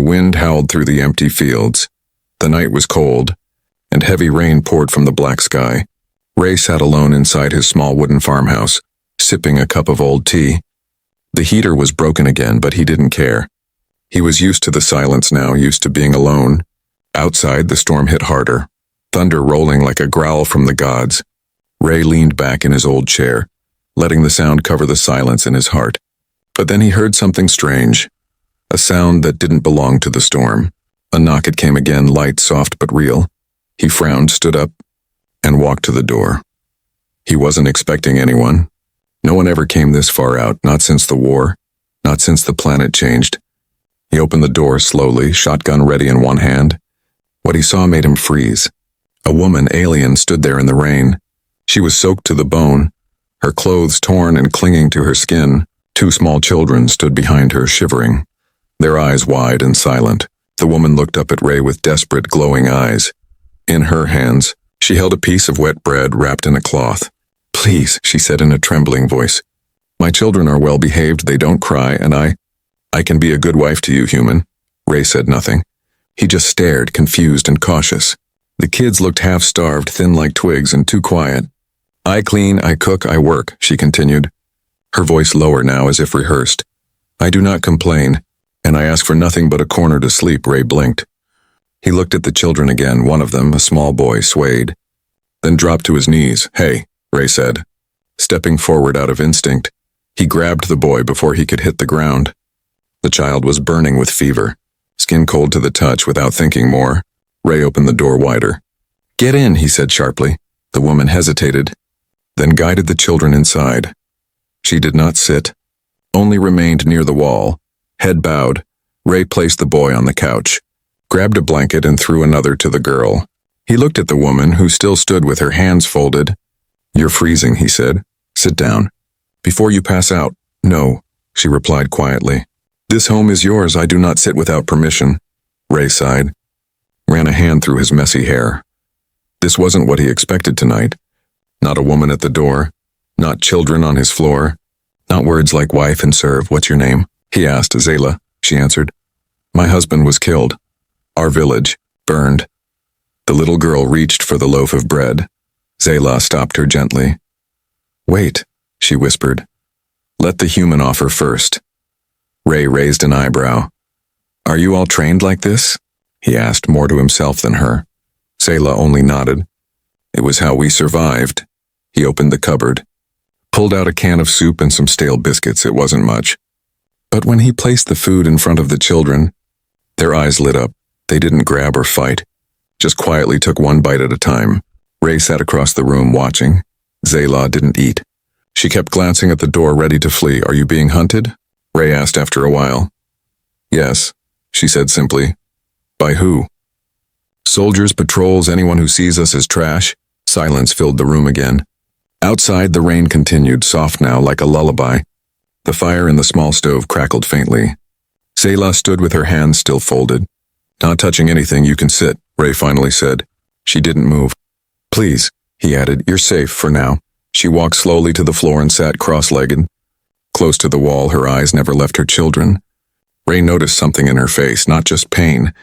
wind howled through the empty fields. The night was cold, and heavy rain poured from the black sky. Ray sat alone inside his small wooden farmhouse, sipping a cup of old tea. The heater was broken again, but he didn't care. He was used to the silence now, used to being alone. Outside, the storm hit harder, thunder rolling like a growl from the gods. Ray leaned back in his old chair, letting the sound cover the silence in his heart. But then he heard something strange, a sound that didn't belong to the storm. A knock. It came again, light, soft, but real. He frowned, stood up, and walked to the door. He wasn't expecting anyone. No one ever came this far out, not since the war, not since the planet changed. He opened the door slowly, shotgun ready in one hand. What he saw made him freeze. A woman, alien, stood there in the rain. She was soaked to the bone, her clothes torn and clinging to her skin. Two small children stood behind her, shivering, their eyes wide and silent. The woman looked up at Ray with desperate, glowing eyes. In her hands, she held a piece of wet bread wrapped in a cloth. "Please," she said in a trembling voice. "My children are well behaved, they don't cry, and I can be a good wife to you, human." Ray said nothing. He just stared, confused and cautious. The kids looked half-starved, thin like twigs, and too quiet. "I clean, I cook, I work," she continued, her voice lower now as if rehearsed. "I do not complain, and I ask for nothing but a corner to sleep." Ray blinked. He looked at the children again. One of them, a small boy, swayed, then dropped to his knees. "Hey," Ray said, stepping forward out of instinct. He grabbed the boy before he could hit the ground. The child was burning with fever, skin cold to the touch. Without thinking more, Ray opened the door wider. "Get in," he said sharply. The woman hesitated, then guided the children inside. She did not sit, only remained near the wall, head bowed. Ray placed the boy on the couch, grabbed a blanket and threw another to the girl. He looked at the woman, who still stood with her hands folded. "You're freezing," he said. "Sit down. Before you pass out." "No," she replied quietly. "This home is yours. I do not sit without permission." Ray sighed, ran a hand through his messy hair. This wasn't what he expected tonight. Not a woman at the door, not children on his floor, not words like wife and serve. "What's your name?" he asked. "Zayla," she answered. "My husband was killed. Our village, burned." The little girl reached for the loaf of bread. Zayla stopped her gently. "Wait," she whispered. "Let the human offer first." Ray raised an eyebrow. "Are you all trained like this?" he asked, more to himself than her. Zayla only nodded. "It was how we survived." He opened the cupboard, pulled out a can of soup and some stale biscuits. It wasn't much. But when he placed the food in front of the children, their eyes lit up. They didn't grab or fight, just quietly took one bite at a time. Ray sat across the room watching. Zayla didn't eat. She kept glancing at the door, ready to flee. "Are you being hunted?" Ray asked after a while. "Yes," she said simply. "By who?" "Soldiers, patrols, anyone who sees us as trash." Silence filled the room again. Outside, the rain continued, soft now, like a lullaby. The fire in the small stove crackled faintly. Zayla stood with her hands still folded. "Not touching anything, you can sit," Ray finally said. She didn't move. "Please," he added, "you're safe for now." She walked slowly to the floor and sat cross-legged. Close to the wall, her eyes never left her children. Ray noticed something in her face, not just pain,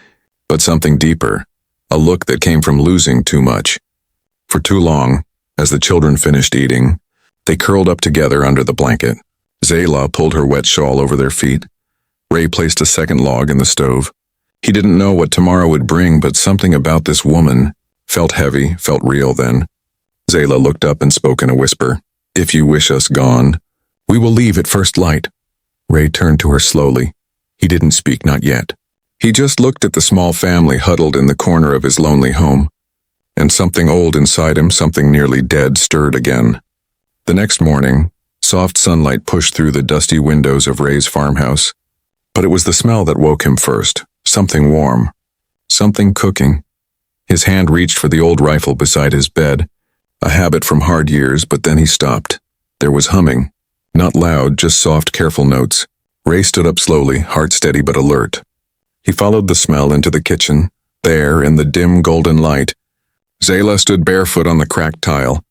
but something deeper, a look that came from losing too much. For too long, as the children finished eating, they curled up together under the blanket. Zayla pulled her wet shawl over their feet. Ray placed a second log in the stove. He didn't know what tomorrow would bring, but something about this woman felt heavy, felt real then. Zayla looked up and spoke in a whisper. "If you wish us gone, we will leave at first light." Ray turned to her slowly. He didn't speak, not yet. He just looked at the small family huddled in the corner of his lonely home. And something old inside him, something nearly dead, stirred again. The next morning, soft sunlight pushed through the dusty windows of Ray's farmhouse. But it was the smell that woke him first. Something warm. Something cooking. His hand reached for the old rifle beside his bed, a habit from hard years, but then he stopped. There was humming. Not loud, just soft, careful notes. Ray stood up slowly, heart steady but alert. He followed the smell into the kitchen. There, in the dim golden light, Zayla stood barefoot on the cracked tile,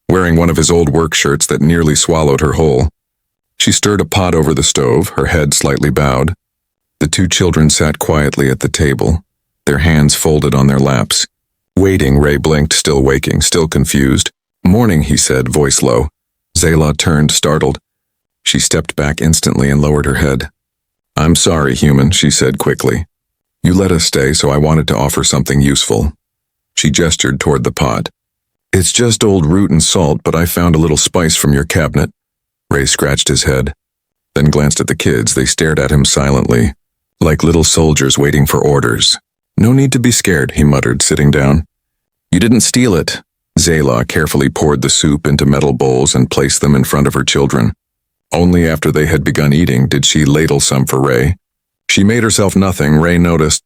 wearing one of his old work shirts that nearly swallowed her whole. She stirred a pot over the stove, her head slightly bowed. The two children sat quietly at the table, their hands folded on their laps. Waiting, Ray blinked, still waking, still confused. "Morning," he said, voice low. Zayla turned, startled. She stepped back instantly and lowered her head. "I'm sorry, human," she said quickly. "You let us stay, so I wanted to offer something useful." She gestured toward the pot. "It's just old root and salt, but I found a little spice from your cabinet." Ray scratched his head, then glanced at the kids. They stared at him silently, like little soldiers waiting for orders. "No need to be scared," he muttered, sitting down. "You didn't steal it." Zayla carefully poured the soup into metal bowls and placed them in front of her children. Only after they had begun eating did she ladle some for Ray. She made herself nothing. Ray noticed.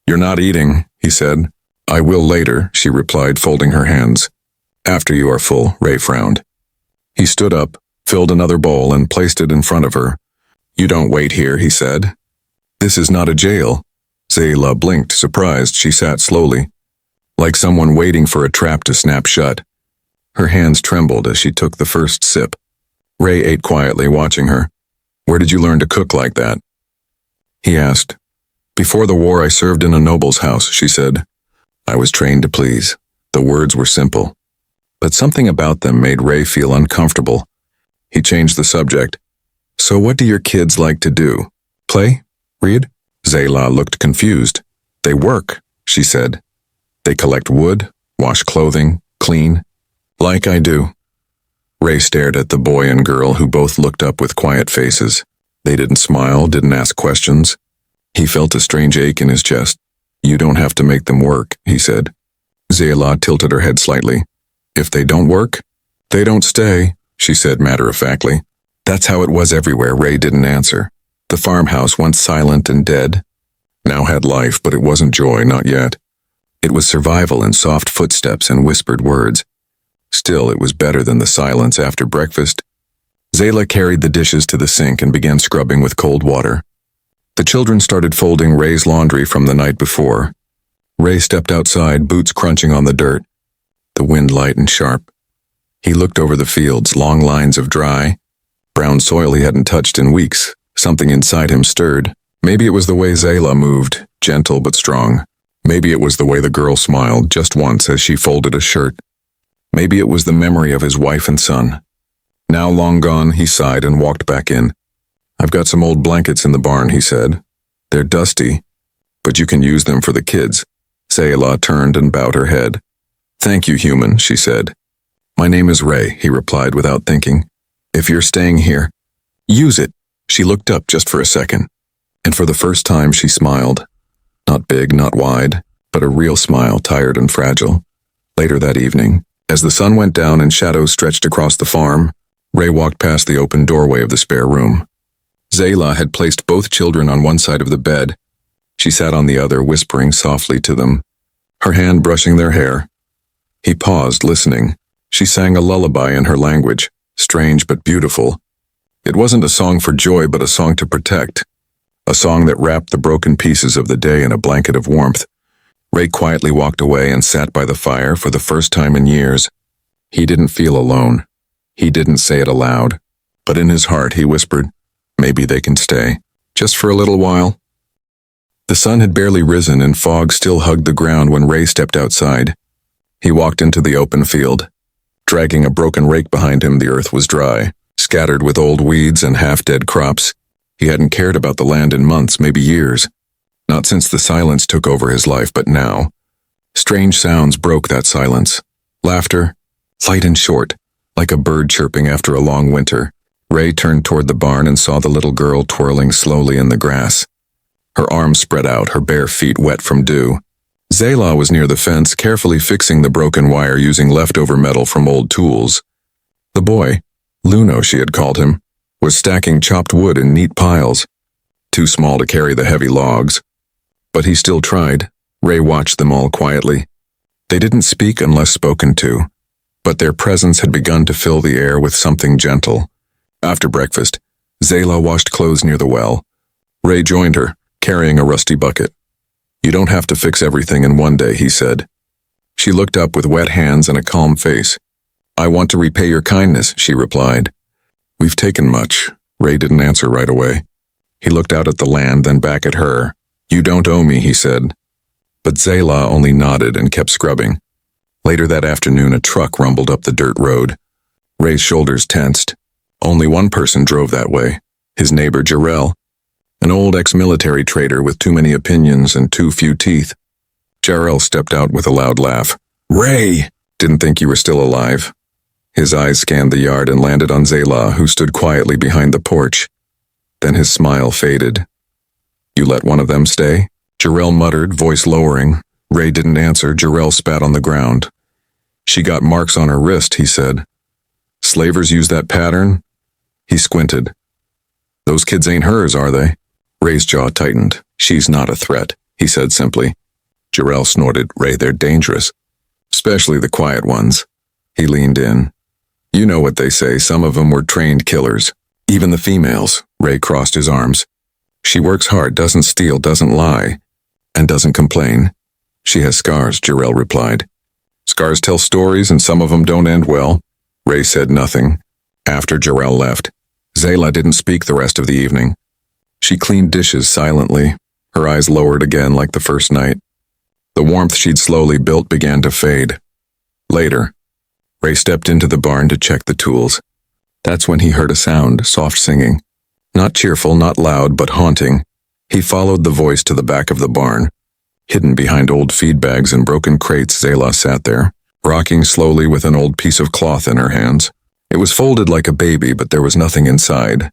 "You're not eating," he said. "I will later," she replied, folding her hands. "After you are full," Ray frowned. He stood up, filled another bowl, and placed it in front of her. "You don't wait here," he said. "This is not a jail." Zayla blinked, surprised. She sat slowly, like someone waiting for a trap to snap shut. Her hands trembled as she took the first sip. Ray ate quietly, watching her. "Where did you learn to cook like that?" he asked. "Before the war, I served in a noble's house," she said. "I was trained to please." The words were simple, but something about them made Ray feel uncomfortable. He changed the subject. "So what do your kids like to do? Play? Read?" Zayla looked confused. "They work," she said. "They collect wood, wash clothing, clean. Like I do." Ray stared at the boy and girl, who both looked up with quiet faces. They didn't smile, didn't ask questions. He felt a strange ache in his chest. "You don't have to make them work," he said. Zayla tilted her head slightly. "If they don't work, they don't stay," she said matter-of-factly. That's how it was everywhere. Ray didn't answer. The farmhouse, once silent and dead, now had life, but it wasn't joy, not yet. It was survival in soft footsteps and whispered words. Still, it was better than the silence after breakfast. Zayla carried the dishes to the sink and began scrubbing with cold water. The children started folding Ray's laundry from the night before. Ray stepped outside, boots crunching on the dirt. The wind light and sharp. He looked over the fields, long lines of dry, brown soil he hadn't touched in weeks. Something inside him stirred. Maybe it was the way Zayla moved, gentle but strong. Maybe it was the way the girl smiled just once as she folded a shirt. Maybe it was the memory of his wife and son. Now long gone, he sighed and walked back in. "I've got some old blankets in the barn," he said. "They're dusty, but you can use them for the kids." Zayla turned and bowed her head. "Thank you, human," she said. "My name is Ray," he replied without thinking. "If you're staying here, use it." She looked up just for a second, and for the first time she smiled. Not big, not wide, but a real smile, tired and fragile. Later that evening, as the sun went down and shadows stretched across the farm, Ray walked past the open doorway of the spare room. Zayla had placed both children on one side of the bed. She sat on the other, whispering softly to them, her hand brushing their hair. He paused, listening. She sang a lullaby in her language, strange but beautiful. It wasn't a song for joy, but a song to protect. A song that wrapped the broken pieces of the day in a blanket of warmth. Ray quietly walked away and sat by the fire for the first time in years. He didn't feel alone. He didn't say it aloud, but in his heart he whispered, "Maybe they can stay, just for a little while." The sun had barely risen and fog still hugged the ground when Ray stepped outside. He walked into the open field. Dragging a broken rake behind him, the earth was dry, scattered with old weeds and half-dead crops. He hadn't cared about the land in months, maybe years. Not since the silence took over his life, but now. Strange sounds broke that silence. Laughter, light and short, like a bird chirping after a long winter. Ray turned toward the barn and saw the little girl twirling slowly in the grass. Her arms spread out, her bare feet wet from dew. Zayla was near the fence, carefully fixing the broken wire using leftover metal from old tools. The boy, Luno she had called him, was stacking chopped wood in neat piles, too small to carry the heavy logs. But he still tried. Ray watched them all quietly. They didn't speak unless spoken to, but their presence had begun to fill the air with something gentle. After breakfast, Zayla washed clothes near the well. Ray joined her, carrying a rusty bucket. "You don't have to fix everything in one day," he said. She looked up with wet hands and a calm face. "I want to repay your kindness," she replied. "We've taken much." Ray didn't answer right away. He looked out at the land, then back at her. "You don't owe me," he said. But Zayla only nodded and kept scrubbing. Later that afternoon, a truck rumbled up the dirt road. Ray's shoulders tensed. Only one person drove that way, his neighbor Jarrell, an old ex-military trader with too many opinions and too few teeth. Jarrell stepped out with a loud laugh. "Ray! Didn't think you were still alive." His eyes scanned the yard and landed on Zayla, who stood quietly behind the porch. Then his smile faded. "You let one of them stay?" Jarrell muttered, voice lowering. Ray didn't answer. Jarrell spat on the ground. "She got marks on her wrist," he said. "Slavers use that pattern?" He squinted. "Those kids ain't hers, are they?" Ray's jaw tightened. "She's not a threat," he said simply. Jarrell snorted. "Ray, they're dangerous. Especially the quiet ones." He leaned in. "You know what they say, some of them were trained killers. Even the females." Ray crossed his arms. "She works hard, doesn't steal, doesn't lie, and doesn't complain." "She has scars," Jarrell replied. "Scars tell stories, and some of them don't end well." Ray said nothing. After Jarrell left, Zayla didn't speak the rest of the evening. She cleaned dishes silently, her eyes lowered again like the first night. The warmth she'd slowly built began to fade. Later, Ray stepped into the barn to check the tools. That's when he heard a sound, soft singing. Not cheerful, not loud, but haunting. He followed the voice to the back of the barn. Hidden behind old feed bags and broken crates, Zayla sat there, rocking slowly with an old piece of cloth in her hands. It was folded like a baby, but there was nothing inside.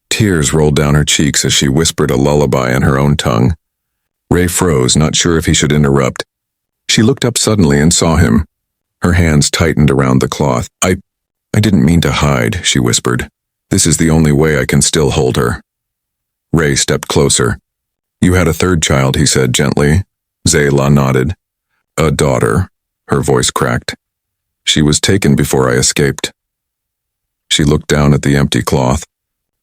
Tears rolled down her cheeks as she whispered a lullaby in her own tongue. Ray froze, not sure if he should interrupt. She looked up suddenly and saw him. Her hands tightened around the cloth. I didn't mean to hide," she whispered. "This is the only way I can still hold her." Ray stepped closer. "You had a third child," he said gently. Zayla nodded. "A daughter," her voice cracked. "She was taken before I escaped." She looked down at the empty cloth.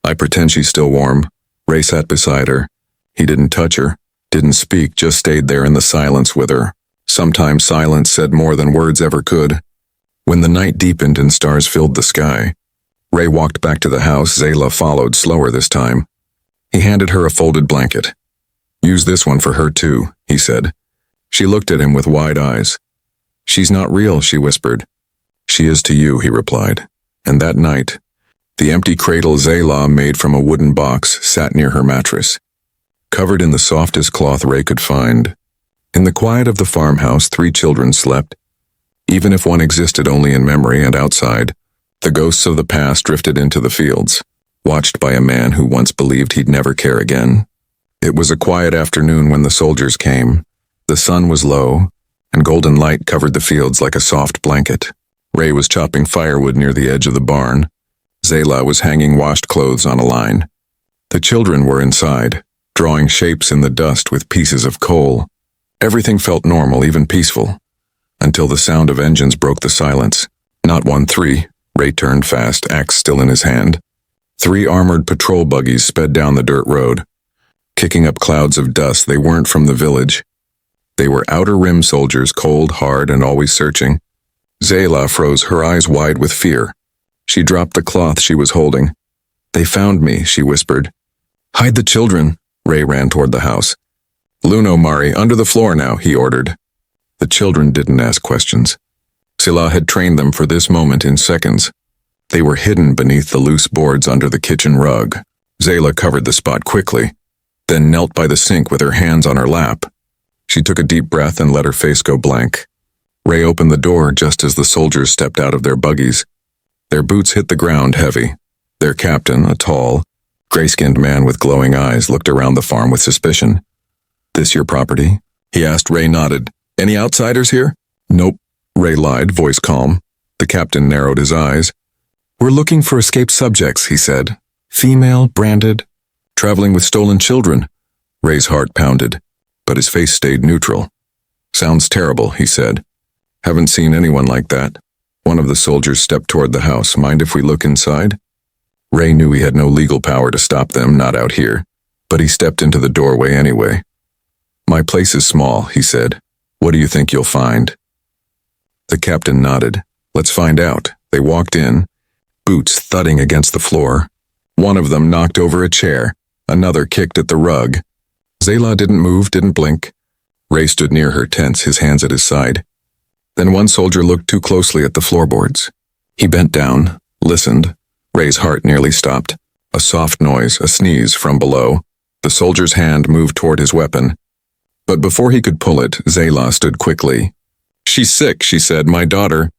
"I pretend she's still warm." Ray sat beside her. He didn't touch her, didn't speak, just stayed there in the silence with her. Sometimes silence said more than words ever could. When the night deepened and stars filled the sky, Ray walked back to the house. Zayla followed, slower this time. He handed her a folded blanket. "Use this one for her too," he said. She looked at him with wide eyes. "She's not real," she whispered. "She is to you," he replied. And that night, the empty cradle Zayla made from a wooden box sat near her mattress, covered in the softest cloth Ray could find. In the quiet of the farmhouse, 3 children slept. Even if one existed only in memory and outside, the ghosts of the past drifted into the fields, watched by a man who once believed he'd never care again. It was a quiet afternoon when the soldiers came. The sun was low, and golden light covered the fields like a soft blanket. Ray was chopping firewood near the edge of the barn. Zayla was hanging washed clothes on a line. The children were inside, drawing shapes in the dust with pieces of coal. Everything felt normal, even peaceful, until the sound of engines broke the silence. Not 1, 3. Ray turned fast, axe still in his hand. 3 armored patrol buggies sped down the dirt road, kicking up clouds of dust. They weren't from the village. They were outer rim soldiers, cold, hard, and always searching. Zayla froze, her eyes wide with fear. She dropped the cloth she was holding. "They found me," she whispered. "Hide the children." Ray ran toward the house. "Luno, Mari, under the floor now," he ordered. The children didn't ask questions. Sila had trained them for this moment in seconds. They were hidden beneath the loose boards under the kitchen rug. Zayla covered the spot quickly, then knelt by the sink with her hands on her lap. She took a deep breath and let her face go blank. Ray opened the door just as the soldiers stepped out of their buggies. Their boots hit the ground heavy. Their captain, a tall, gray-skinned man with glowing eyes, looked around the farm with suspicion. "This your property?" he asked. Ray nodded. "Any outsiders here?" "Nope," Ray lied, voice calm. The captain narrowed his eyes. "We're looking for escaped subjects," he said. "Female, branded, traveling with stolen children." Ray's heart pounded, but his face stayed neutral. "Sounds terrible," he said. "Haven't seen anyone like that." One of the soldiers stepped toward the house. "Mind if we look inside?" Ray knew he had no legal power to stop them, not out here, but he stepped into the doorway anyway. "My place is small," he said. "What do you think you'll find?" The captain nodded. "Let's find out." They walked in, boots thudding against the floor. One of them knocked over a chair. Another kicked at the rug. Zayla didn't move, didn't blink. Ray stood near her, tense, his hands at his side. Then one soldier looked too closely at the floorboards. He bent down, listened. Ray's heart nearly stopped. A soft noise, a sneeze from below. The soldier's hand moved toward his weapon. But before he could pull it, Zayla stood quickly. "She's sick," she said, "my daughter."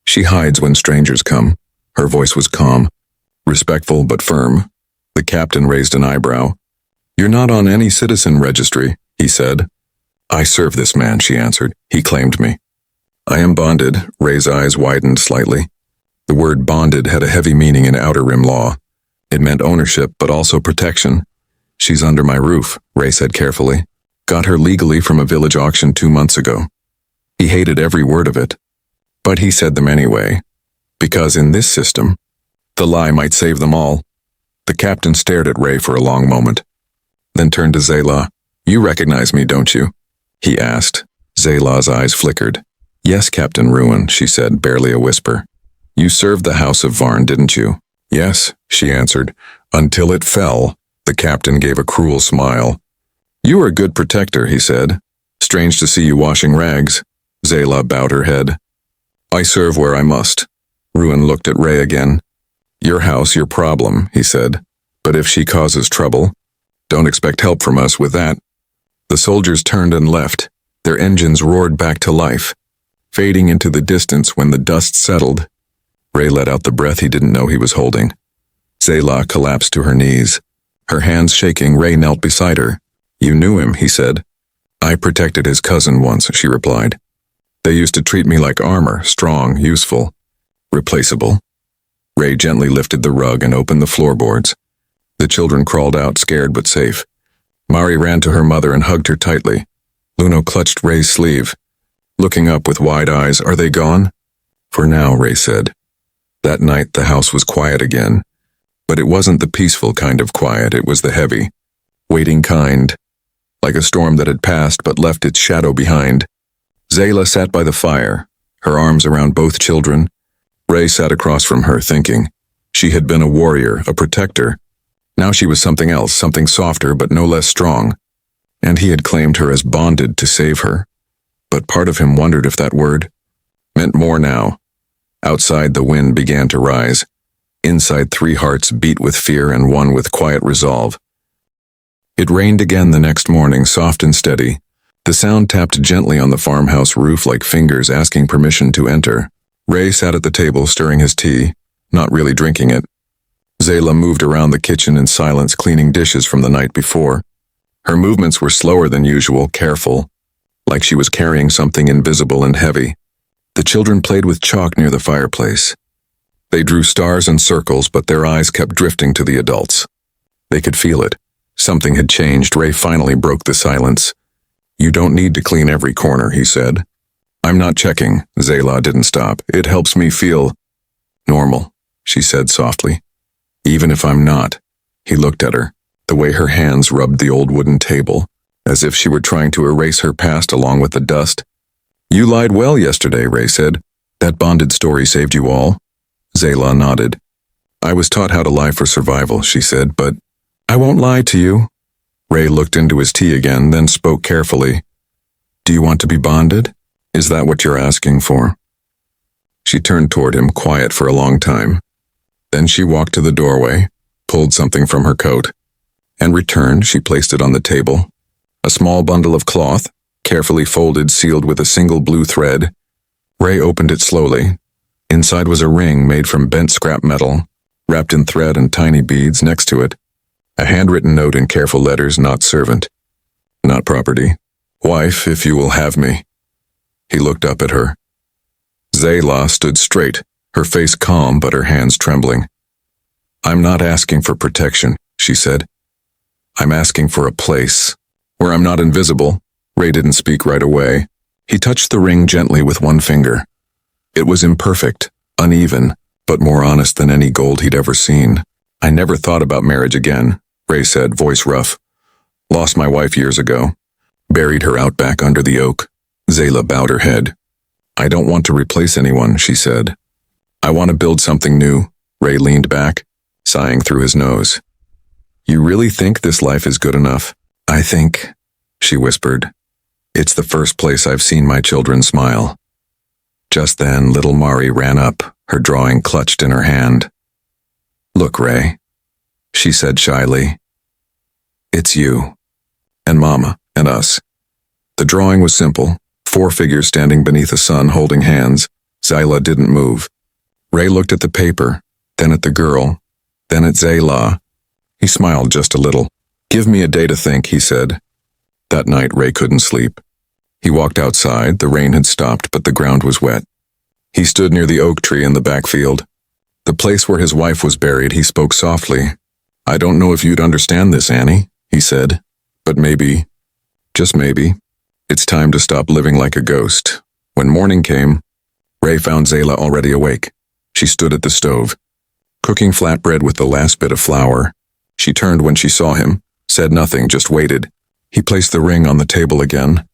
"She hides when strangers come." Her voice was calm, respectful but firm. The captain raised an eyebrow. "You're not on any citizen registry," he said. "I serve this man," she answered. "He claimed me." "I am bonded." Ray's eyes widened slightly. The word bonded had a heavy meaning in Outer Rim law. It meant ownership, but also protection. "She's under my roof," Ray said carefully. "Got her legally from a village auction 2 months ago." He hated every word of it. But he said them anyway. Because in this system, the lie might save them all. The captain stared at Ray for a long moment, then turned to Zayla. "You recognize me, don't you?" he asked. Zayla's eyes flickered. "Yes, Captain Ruin," she said, barely a whisper. "You served the House of Varn, didn't you?" "Yes," she answered. "Until it fell." The captain gave a cruel smile. "You were a good protector," he said. "Strange to see you washing rags." Zayla bowed her head. "I serve where I must." Ruin looked at Ray again. "Your house, your problem," he said. "But if she causes trouble, don't expect help from us with that." The soldiers turned and left. Their engines roared back to life, fading into the distance when the dust settled. Ray let out the breath he didn't know he was holding. Zayla collapsed to her knees. Her hands shaking, Ray knelt beside her. "You knew him," he said. "I protected his cousin once," she replied. "They used to treat me like armor, strong, useful, replaceable." Ray gently lifted the rug and opened the floorboards. The children crawled out, scared but safe. Mari ran to her mother and hugged her tightly. Luno clutched Ray's sleeve. Looking up with wide eyes, "Are they gone?" "For now," Ray said. That night the house was quiet again. But it wasn't the peaceful kind of quiet, it was the heavy, waiting kind. Like a storm that had passed but left its shadow behind. Zayla sat by the fire, her arms around both children. Ray sat across from her, thinking. She had been a warrior, a protector. Now she was something else, something softer but no less strong. And he had claimed her as bonded to save her. But part of him wondered if that word meant more now. Outside, the wind began to rise. Inside, 3 hearts beat with fear and 1 with quiet resolve. It rained again the next morning, soft and steady. The sound tapped gently on the farmhouse roof like fingers asking permission to enter. Ray sat at the table stirring his tea, not really drinking it. Zayla moved around the kitchen in silence, cleaning dishes from the night before. Her movements were slower than usual, careful, like she was carrying something invisible and heavy. The children played with chalk near the fireplace. They drew stars and circles, but their eyes kept drifting to the adults. They could feel it. Something had changed. Ray finally broke the silence. "You don't need to clean every corner," he said. "I'm not checking." Zayla didn't stop. "It helps me feel normal," she said softly. "Even if I'm not." He looked at her, the way her hands rubbed the old wooden table, as if she were trying to erase her past along with the dust. "You lied well yesterday," Ray said. "That bonded story saved you all?" Zayla nodded. "I was taught how to lie for survival," she said, "but I won't lie to you." Ray looked into his tea again, then spoke carefully. "Do you want to be bonded? Is that what you're asking for?" She turned toward him, quiet for a long time. Then she walked to the doorway, pulled something from her coat, and returned. She placed it on the table. A small bundle of cloth, carefully folded, sealed with a single blue thread. Ray opened it slowly. Inside was a ring made from bent scrap metal, wrapped in thread and tiny beads. Next to it, a handwritten note in careful letters, "Not servant, not property. Wife, if you will have me." He looked up at her. Zayla stood straight, her face calm but her hands trembling. "I'm not asking for protection," she said. "I'm asking for a place where I'm not invisible." Ray didn't speak right away. He touched the ring gently with one finger. It was imperfect, uneven, but more honest than any gold he'd ever seen. "I never thought about marriage again," Ray said, voice rough. "Lost my wife years ago. Buried her out back under the oak." Zayla bowed her head. "I don't want to replace anyone," she said. "I want to build something new." Ray leaned back, sighing through his nose. You really think this life is good enough? I think, she whispered. It's the first place I've seen my children smile. Just then, little Mari ran up, her drawing clutched in her hand. Look, Ray, she said shyly. It's you, and Mama, and us. The drawing was simple, 4 figures standing beneath the sun holding hands. Zayla didn't move. Ray looked at the paper, then at the girl, then at Zayla. He smiled just a little. Give me a day to think, he said. That night, Ray couldn't sleep. He walked outside. The rain had stopped, but the ground was wet. He stood near the oak tree in the backfield. The place where his wife was buried, he spoke softly. I don't know if you'd understand this, Annie, he said, but maybe, just maybe, it's time to stop living like a ghost. When morning came, Ray found Zayla already awake. She stood at the stove, cooking flatbread with the last bit of flour. She turned when she saw him, said nothing, just waited. He placed the ring on the table again,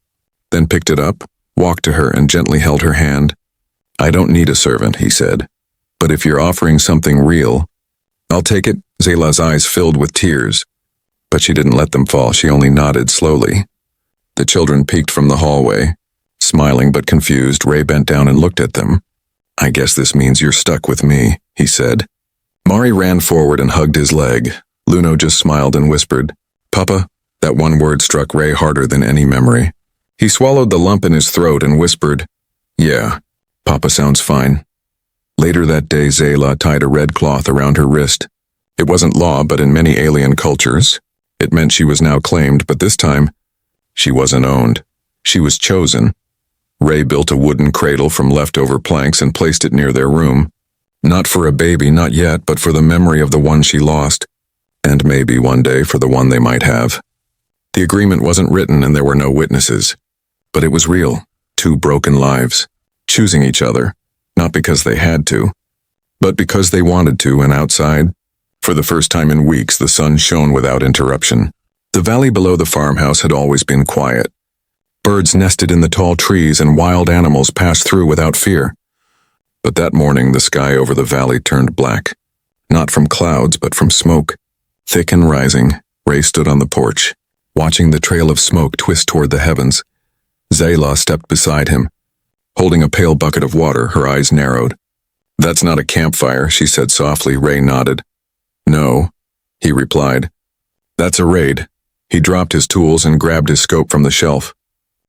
then picked it up, walked to her and gently held her hand. I don't need a servant, he said, but if you're offering something real, I'll take it. Zayla's eyes filled with tears, but she didn't let them fall. She only nodded slowly. The children peeked from the hallway. Smiling but confused, Ray bent down and looked at them. I guess this means you're stuck with me, he said. Mari ran forward and hugged his leg. Luno just smiled and whispered, Papa. That one word struck Ray harder than any memory. He swallowed the lump in his throat and whispered, Yeah, Papa sounds fine. Later that day, Zayla tied a red cloth around her wrist. It wasn't law, but in many alien cultures, it meant she was now claimed, but this time, she wasn't owned. She was chosen. Ray built a wooden cradle from leftover planks and placed it near their room. Not for a baby, not yet, but for the memory of the one she lost, and maybe one day for the one they might have. The agreement wasn't written and there were no witnesses, but it was real. 2 broken lives, choosing each other, not because they had to, but because they wanted to, and outside, for the first time in weeks, the sun shone without interruption. The valley below the farmhouse had always been quiet. Birds nested in the tall trees and wild animals passed through without fear. But that morning, the sky over the valley turned black, not from clouds, but from smoke. Thick and rising, Ray stood on the porch, watching the trail of smoke twist toward the heavens. Zayla stepped beside him, holding a pale bucket of water, her eyes narrowed. That's not a campfire, she said softly. Ray nodded. No, he replied. That's a raid. He dropped his tools and grabbed his scope from the shelf.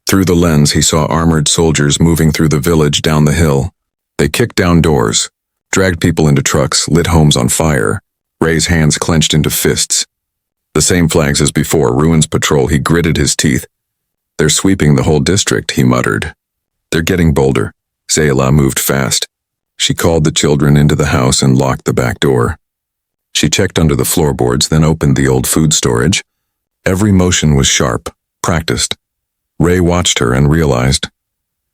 Through the lens, he saw armored soldiers moving through the village down the hill. They kicked down doors, dragged people into trucks, lit homes on fire. Ray's hands clenched into fists. The same flags as before, Ruins Patrol. He gritted his teeth. They're sweeping the whole district, he muttered. They're getting bolder. Zayla moved fast. She called the children into the house and locked the back door. She checked under the floorboards, then opened the old food storage. Every motion was sharp, practiced. Ray watched her and realized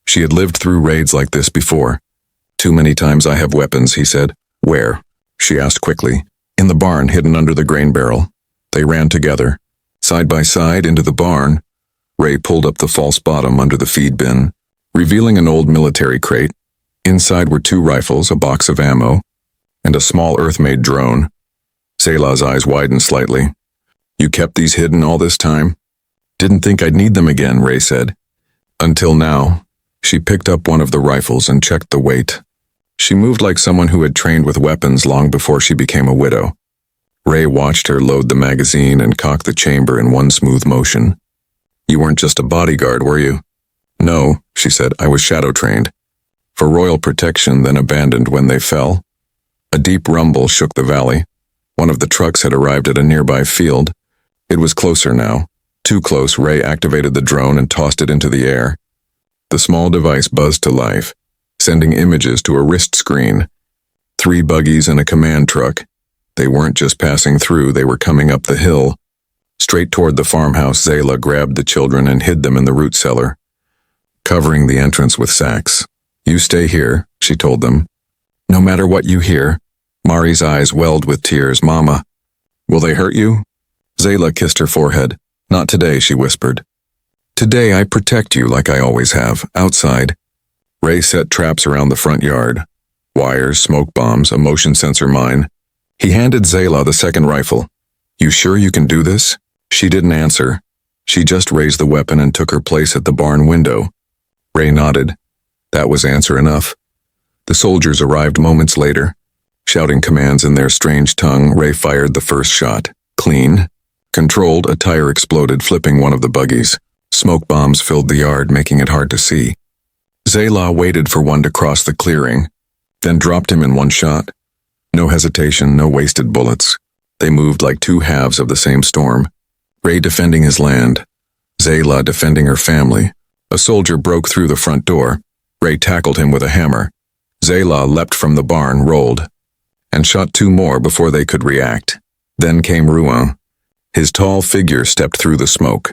she had lived through raids like this before. Too many times. I have weapons, he said. Where? She asked quickly. In the barn, hidden under the grain barrel. They ran together, side by side, into the barn. Ray pulled up the false bottom under the feed bin, revealing an old military crate. Inside were 2 rifles, a box of ammo, and a small Earth-made drone. Zayla's eyes widened slightly. You kept these hidden all this time? Didn't think I'd need them again, Ray said. Until now. She picked up one of the rifles and checked the weight. She moved like someone who had trained with weapons long before she became a widow. Ray watched her load the magazine and cock the chamber in one smooth motion. You weren't just a bodyguard, were you? No, she said. I was shadow trained. For royal protection, then abandoned when they fell. A deep rumble shook the valley. One of the trucks had arrived at a nearby field. It was closer now. Too close. Ray activated the drone and tossed it into the air. The small device buzzed to life, sending images to a wrist screen. 3 buggies and a command truck. They weren't just passing through, they were coming up the hill. Straight toward the farmhouse, Zayla grabbed the children and hid them in the root cellar, covering the entrance with sacks. You stay here, she told them. No matter what you hear. Mari's eyes welled with tears. Mama, will they hurt you? Zayla kissed her forehead. Not today, she whispered. Today I protect you like I always have, outside. Ray set traps around the front yard. Wires, smoke bombs, a motion sensor mine. He handed Zayla the second rifle. You sure you can do this? She didn't answer. She just raised the weapon and took her place at the barn window. Ray nodded. That was answer enough. The soldiers arrived moments later. Shouting commands in their strange tongue, Ray fired the first shot. Clean. Controlled, a tire exploded, flipping one of the buggies. Smoke bombs filled the yard, making it hard to see. Zayla waited for one to cross the clearing, then dropped him in one shot. No hesitation, no wasted bullets. They moved like two halves of the same storm. Ray defending his land, Zayla defending her family. A soldier broke through the front door. Ray tackled him with a hammer. Zayla leapt from the barn, rolled, and shot two more before they could react. Then came Ruin. His tall figure stepped through the smoke.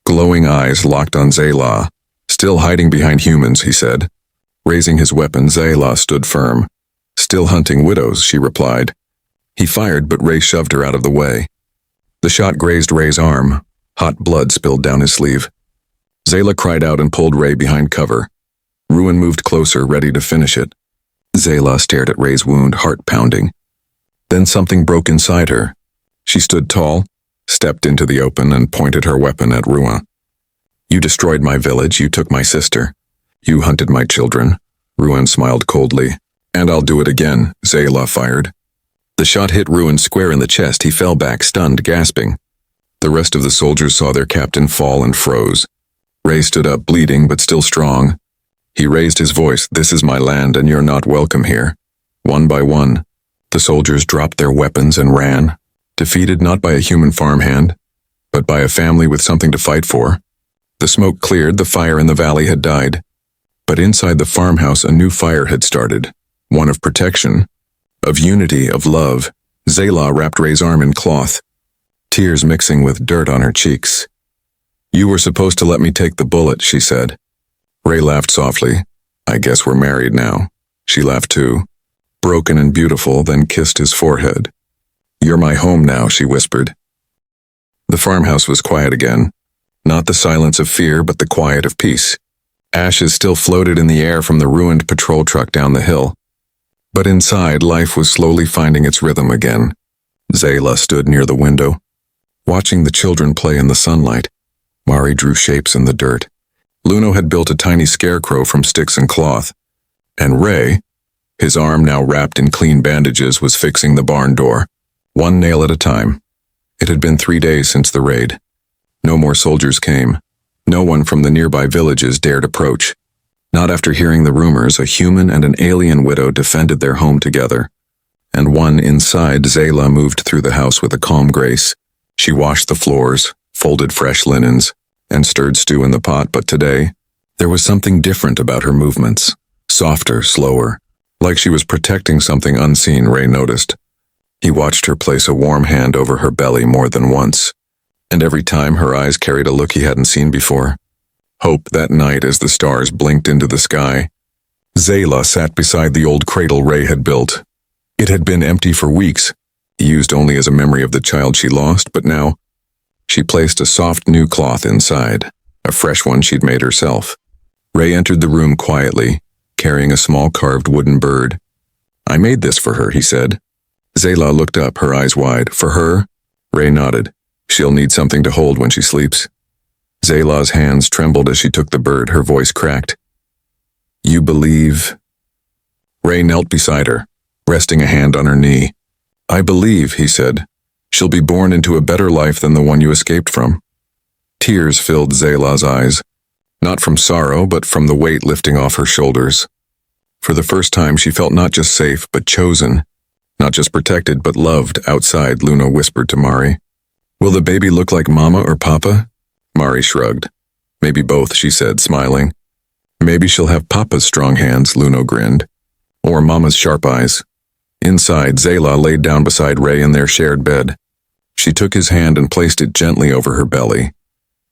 Glowing eyes locked on Zayla. Still hiding behind humans, he said. Raising his weapon, Zayla stood firm. Still hunting widows, she replied. He fired, but Ray shoved her out of the way. The shot grazed Ray's arm. Hot blood spilled down his sleeve. Zayla cried out and pulled Ray behind cover. Ruin moved closer, ready to finish it. Zayla stared at Ray's wound, heart pounding. Then something broke inside her. She stood tall, stepped into the open, and pointed her weapon at Ruin. You destroyed my village, you took my sister. You hunted my children. Ruin smiled coldly. And I'll do it again, Zayla fired. The shot hit Ruin square in the chest. He fell back, stunned, gasping. The rest of the soldiers saw their captain fall and froze. Ray stood up, bleeding but still strong. He raised his voice, "This is my land and you're not welcome here." One by one, the soldiers dropped their weapons and ran, defeated not by a human farmhand, but by a family with something to fight for. The smoke cleared, the fire in the valley had died. But inside the farmhouse a new fire had started, one of protection, of unity, of love. Zayla wrapped Ray's arm in cloth, tears mixing with dirt on her cheeks. "You were supposed to let me take the bullet," she said. Ray laughed softly. "I guess we're married now." She laughed too, broken and beautiful, then kissed his forehead. "You're my home now," she whispered. The farmhouse was quiet again. Not the silence of fear, but the quiet of peace. Ashes still floated in the air from the ruined patrol truck down the hill. But inside, life was slowly finding its rhythm again. Zayla stood near the window, watching the children play in the sunlight. Mari drew shapes in the dirt. Luno had built a tiny scarecrow from sticks and cloth. And Ray, his arm now wrapped in clean bandages, was fixing the barn door, one nail at a time. It had been 3 days since the raid. No more soldiers came. No one from the nearby villages dared approach. Not after hearing the rumors, a human and an alien widow defended their home together. And one inside, Zayla moved through the house with a calm grace. She washed the floors, folded fresh linens, and stirred stew in the pot, but today, there was something different about her movements. Softer, slower, like she was protecting something unseen, Ray noticed. He watched her place a warm hand over her belly more than once, and every time her eyes carried a look he hadn't seen before. Hope that night as the stars blinked into the sky. Zayla sat beside the old cradle Ray had built. It had been empty for weeks, used only as a memory of the child she lost, but now she placed a soft new cloth inside, a fresh one she'd made herself. Ray entered the room quietly, carrying a small carved wooden bird. "I made this for her," he said. Zayla looked up, her eyes wide. "For her?" Ray nodded. "She'll need something to hold when she sleeps." Zayla's hands trembled as she took the bird, her voice cracked. "You believe?" Ray knelt beside her, resting a hand on her knee. "I believe," he said. "She'll be born into a better life than the one you escaped from." Tears filled Zayla's eyes, not from sorrow, but from the weight lifting off her shoulders. For the first time, she felt not just safe, but chosen. Not just protected, but loved. Outside, Luno whispered to Mari. "Will the baby look like Mama or Papa?" Mari shrugged. "Maybe both," she said, smiling. "Maybe she'll have Papa's strong hands," Luno grinned. "Or Mama's sharp eyes." Inside, Zayla laid down beside Ray in their shared bed. She took his hand and placed it gently over her belly.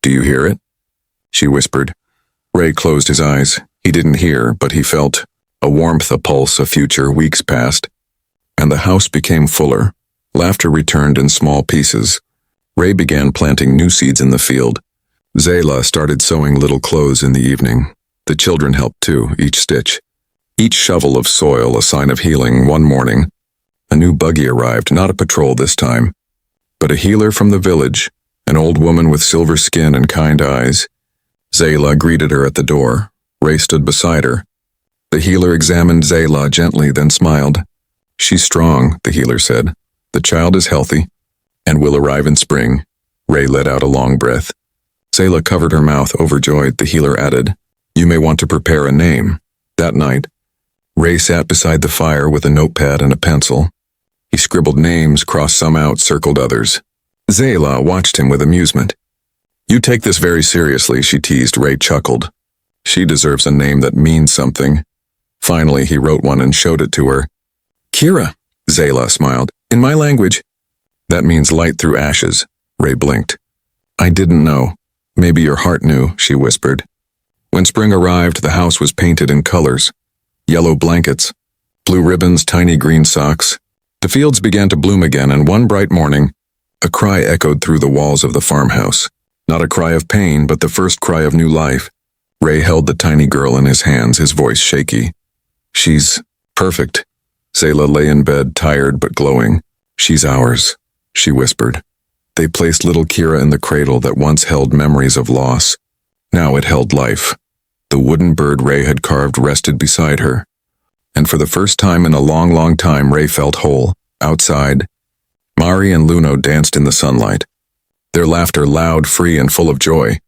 "Do you hear it?" she whispered. Ray closed his eyes. He didn't hear, but he felt a warmth, a pulse, a future. Weeks passed, and the house became fuller. Laughter returned in small pieces. Ray began planting new seeds in the field. Zayla started sewing little clothes in the evening. The children helped too, each stitch. Each shovel of soil a sign of healing. One morning, a new buggy arrived, not a patrol this time. but a healer from the village, an old woman with silver skin and kind eyes. Zayla greeted her at the door. Ray stood beside her. The healer examined Zayla gently, then smiled. "She's strong," the healer said. "The child is healthy, and will arrive in spring." Ray let out a long breath. Zayla covered her mouth, overjoyed. The healer added, "You may want to prepare a name." That night, Ray sat beside the fire with a notepad and a pencil. He scribbled names, crossed some out, circled others. Zayla watched him with amusement. "You take this very seriously," she teased. Ray chuckled. "She deserves a name that means something." Finally, he wrote one and showed it to her. "Kira," Zayla smiled. "In my language." "That means light through ashes," Ray blinked. "I didn't know. Maybe your heart knew," she whispered. When spring arrived, the house was painted in colors. Yellow blankets, blue ribbons, tiny green socks. The fields began to bloom again, and one bright morning, a cry echoed through the walls of the farmhouse. Not a cry of pain, but the first cry of new life. Ray held the tiny girl in his hands, his voice shaky. "She's perfect." Zayla lay in bed, tired but glowing. "She's ours," she whispered. They placed little Kira in the cradle that once held memories of loss. Now it held life. The wooden bird Ray had carved rested beside her. And for the first time in a long, long time, Ray felt whole. Outside, Mari and Luno danced in the sunlight. Their laughter loud, free, and full of joy.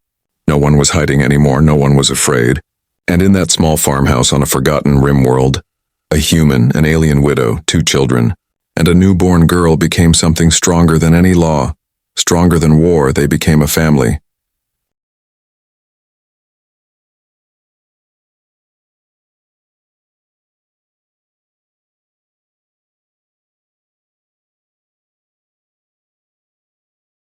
No one was hiding anymore, no one was afraid. And in that small farmhouse on a forgotten rim world, a human, an alien widow, 2 children, and a newborn girl became something stronger than any law. Stronger than war, they became a family.